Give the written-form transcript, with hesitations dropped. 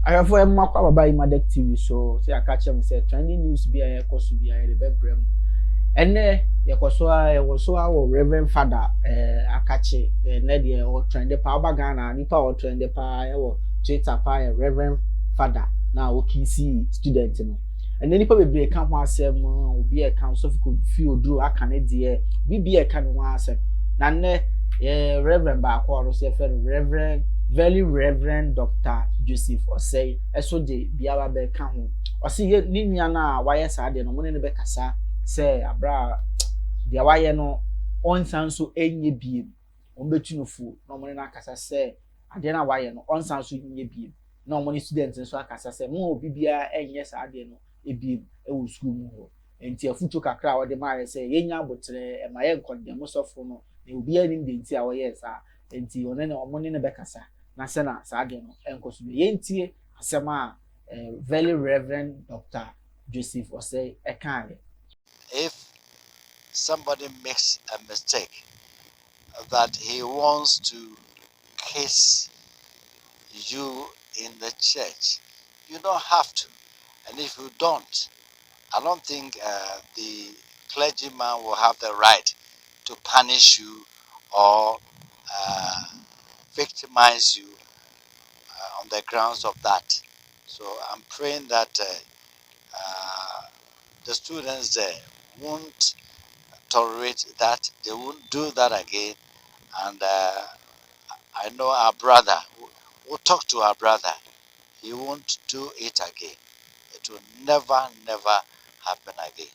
I have for my by Emadek TV, so say I catch them say trending news be a course be a reverend. And there was so our Reverend Father Akache, Nedia or trend the power Ghana, Nipa or trend the pie or Twitter pie, Reverend Father. Now, okay, see student, you know. And then Nipa be a camp one seven, will be a council could feel do a Canadian, be a can one seven. None, Reverend Backward, say, Reverend. Very Reverend Dr Joseph Osei eso de biara be ka ho o se ye ni nua na wa ye sa de no mo ne be kasa se abra de wa ye no onsan so enye biem o betu no fu no mo ne na kasa se ade na wa ye no onsan so enye biem na mo ne student so akasa se mo obi bia enye sa de no ebiem e wo school mu ho enti afuto kakra wo de ma ye se ye nya abotre e ma ye nkondem so fo no e obi ani de enti a wo ye sa enti one ne o mo ne be kasa na sena saade no enkoso be yentie asema very reverend Dr Joseph Osei ekane. If somebody makes a mistake that he wants to kiss you in the church, you don't have to. And if you don't, I don't think the clergyman will have the right to punish you or victimize you on the grounds of that. So I'm praying that the students there won't tolerate that. They won't do that again. And I know our brother, we'll talk to our brother. He won't do it again. It will never, never happen again.